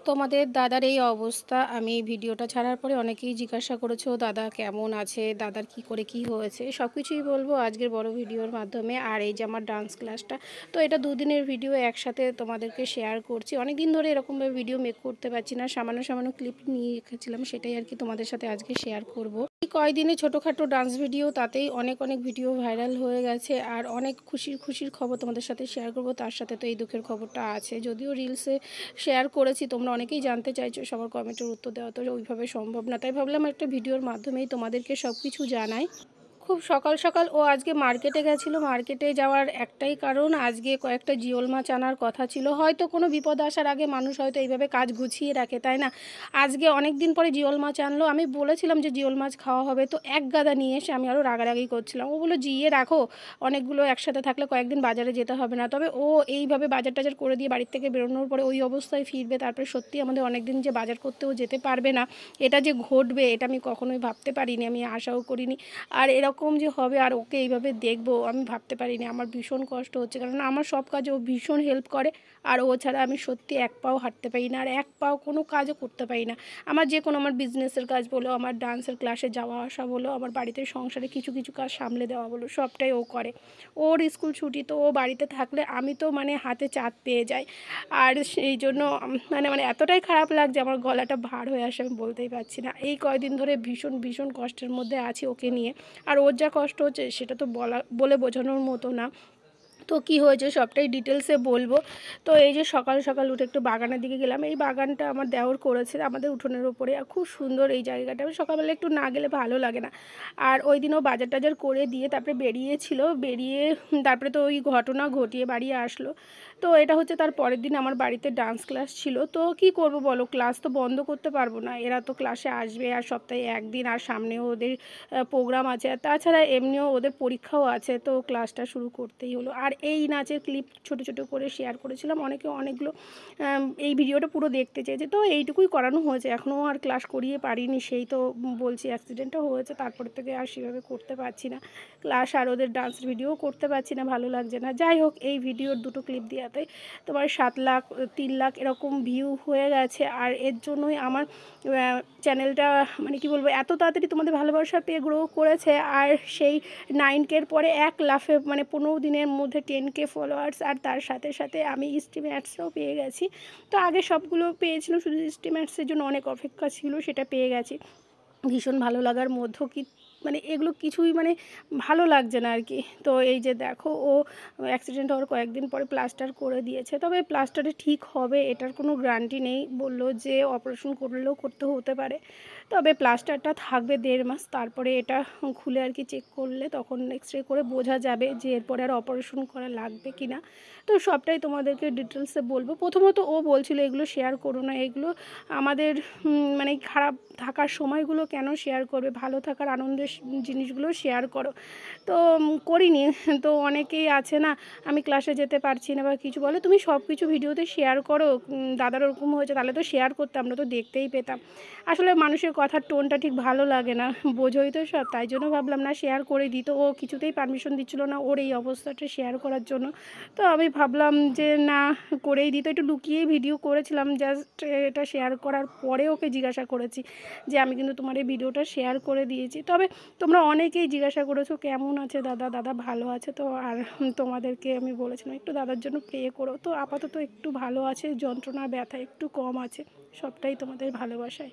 তোমাদের দাদার এই অবস্থা। আমি ভিডিওটা ছাড়ার পরে অনেকেই জিজ্ঞাসা করেছো দাদা কেমন আছে, দাদার কি করে কি হয়েছে, সব কিছুই বলবো আজকের বড় ভিডিওর মাধ্যমে। আর এই যে আমার ডান্স ক্লাসটা, তো এটা দুদিনের ভিডিও একসাথে তোমাদেরকে শেয়ার করছি। অনেক দিন ধরে এরকমভাবে ভিডিও মেক করতে পারছি না, সামান্য সামান্য ক্লিপ নিয়ে রেখেছিলাম, সেটাই আর কি তোমাদের সাথে আজকে শেয়ার করব। এই কয়দিনে ছোটোখাটো ডান্স ভিডিও, তাতেই অনেক অনেক ভিডিও ভাইরাল হয়ে গেছে। আর অনেক খুশির খুশির খবর তোমাদের সাথে শেয়ার করব, তার সাথে তো এই দুঃখের খবরটা আছে। যদিও রিলসে শেয়ার করেছি, তোমরা অনেকেই জানতে চাইছো, সবার কমেন্টের উত্তর দেওয়া তো ওইভাবে সম্ভব না, তাই ভাবলাম একটা ভিডিওর মাধ্যমেই তোমাদেরকে সব কিছু জানাই। খুব সকাল সকাল ও আজকে মার্কেটে গেছিলো। মার্কেটে যাওয়ার একটাই কারণ, আজকে কয়েকটা জিওল মাছ আনার কথা ছিল। হয়তো কোনো বিপদ আসার আগে মানুষ হয়তো এইভাবে কাজ গুছিয়ে রাখে, তাই না? আজকে অনেক দিন পরে জিওল মাছ আনলো। আমি বলেছিলাম যে জিওল মাছ খাওয়া হবে, তো এক গাদা নিয়ে এসে আমি আরও রাগারাগি করছিলাম। ও বললো জিয়ে রাখো, অনেকগুলো একসাথে থাকলে কয়েকদিন বাজারে যেতে হবে না। তবে ও এইভাবে বাজার টাজার করে দিয়ে বাড়ির থেকে বেরোনোর পরে ওই অবস্থায় ফিরবে, তারপরে সত্যি আমাদের অনেক দিন যে বাজার করতেও যেতে পারবে না, এটা যে ঘটবে এটা আমি কখনোই ভাবতে পারিনি, আমি আশাও করিনি। আর এরকম যে হবে আর ওকে এইভাবে দেখবো আমি ভাবতে পারিনি। আমার ভীষণ কষ্ট হচ্ছে, কারণ আমার সব কাজে ও ভীষণ হেল্প করে। আর ও ছাড়া আমি সত্যি এক পাও হাঁটতে পারি না, আর এক পাও কোনো কাজও করতে পারি না। আমার যে কোনো, আমার বিজনেসের কাজ বলো, আমার ডান্সের ক্লাসে যাওয়া আসা বলো, আমার বাড়িতে সংসারে কিছু কিছু কাজ সামলে দেওয়া বলো, সবটাই ও করে। ওর স্কুল ছুটি, তো ও বাড়িতে থাকলে আমি তো মানে হাতে চাঁদ পেয়ে যাই। আর সেই জন্য মানে এতটাই খারাপ লাগছে, আমার গলাটা ভার হয়ে আসে, আমি বলতেই পারছি না। এই কয়দিন ধরে ভীষণ ভীষণ কষ্টের মধ্যে আছি ওকে নিয়ে। আর ওর যা কষ্ট হচ্ছে সেটা তো বলে বোঝানোর মতো না। তো কি হয়েছে সবটাই ডিটেলসে বলবো। তো এই যে সকাল সকাল উঠে একটু বাগানের দিকে গেলাম। এই বাগানটা আমার দেওর করেছে আমাদের উঠোনের ওপরে, আর খুব সুন্দর এই জায়গাটা। আমি সকালবেলা একটু না গেলে ভালো লাগে না। আর ওই দিনও বাজার টাজার করে দিয়ে তারপরে বেরিয়েছিল, বেরিয়ে তারপরে তো ওই ঘটনা ঘটিয়ে বাড়ি আসলো। তো এটা হচ্ছে তার পরের দিন আমার বাড়িতে ডান্স ক্লাস ছিল। তো কি করব বলো, ক্লাস তো বন্ধ করতে পারবো না, এরা তো ক্লাসে আসবে। আর সপ্তাহে একদিন, আর সামনেও ওদের প্রোগ্রাম আছে, আর তাছাড়া এমনিও ওদের পরীক্ষাও আছে, তো ক্লাসটা শুরু করতেই হলো। আর এই নাচের ক্লিপ ছোট ছোট করে শেয়ার করেছিলাম, অনেকে অনেকগুলো এই ভিডিওটা পুরো দেখতে চেয়েছে, তো এইটুকুই করানো হয়েছে। এখনও আর ক্লাস করিয়ে পারিনি, সেই তো বলছি অ্যাক্সিডেন্টও হয়েছে, তারপর থেকে আর সেভাবে করতে পারছি না ক্লাস, আর ওদের ডান্স ভিডিও করতে পারছি না, ভালো লাগছে না। যাই হোক, এই ভিডিওর দুটো ক্লিপ দেওয়াতে তোমার 7 লাখ 3 লাখ এরকম ভিউ হয়ে গেছে। আর এর জন্যই আমার চ্যানেলটা মানে কি বলবো, এত তাড়াতাড়ি তোমাদের ভালোবাসা পেয়ে গ্রো করেছে। আর সেই 9K পরে এক লাফে মানে 15 দিনের মধ্যে 10K ফলোয়ার্স, আর তার সাথে সাথে আমি স্ট্রিম অ্যাডসও পেয়ে গেছি। তো আগে সবগুলো পেয়েছিলাম, শুধু স্ট্রিম অ্যাডসের জন্য অনেক অপেক্ষা ছিল, সেটা পেয়ে গেছি। ভীষণ ভালো লাগার মধ্যে কি মানে এগুলো কিছুই মানে ভালো লাগছে না আর কি। তো এই যে দেখো, ও অ্যাক্সিডেন্ট হওয়ার কয়েকদিন পরে প্লাস্টার করে দিয়েছে, তবে প্লাস্টারে ঠিক হবে এটার কোনো গ্যারান্টি নেই। বললো যে অপারেশন করলেও করতে হতে পারে, তবে প্লাস্টারটা থাকবে 1.5 মাস, তারপরে এটা খুলে আর কি চেক করলে তখন এক্সরে করে বোঝা যাবে যে এরপরে আর অপারেশন করা লাগবে কি না। তো সবটাই তোমাদেরকে ডিটেলসে বলবো। প্রথমত ও বলছিল এগুলো শেয়ার করো না, এগুলো আমাদের মানে খারাপ থাকার সময়গুলো কেন শেয়ার করবে, ভালো থাকার আনন্দের জিনিসগুলো শেয়ার করো। তো করিনি। তো অনেকেই আছে না, আমি ক্লাসে যেতে পারছি না বা কিছু বলে, তুমি সব কিছু ভিডিওতে শেয়ার করো, দাদার ওরকম হয়েছে তাহলে তো শেয়ার করতে, আমরা তো দেখতেই পেতাম। আসলে মানুষের কথার টোনটা ঠিক ভালো লাগে না, বোঝোই তো সব, তাই জন্য ভাবলাম না শেয়ার করে দিই। তো ও কিছুতেই পারমিশন দিচ্ছিলো না ওর এই অবস্থাটা শেয়ার করার জন্য। তো আমি ভাবলাম যে না, করেই দিই। তো একটু লুকিয়েই ভিডিও করেছিলাম, জাস্ট এটা শেয়ার করার পরে ওকে জিজ্ঞাসা করেছি যে আমি কিন্তু তোমার এই ভিডিওটা শেয়ার করে দিয়েছি। তবে তোমরা অনেকেই জিজ্ঞাসা করেছো কেমন আছে দাদা, দাদা ভালো আছে তো। আর তোমাদেরকে আমি বলেছিলাম একটু দাদার জন্য প্রে করো। তো আপাতত একটু ভালো আছে, যন্ত্রণা ব্যথা একটু কম আছে, সবটাই তোমাদের ভালোবাসায়।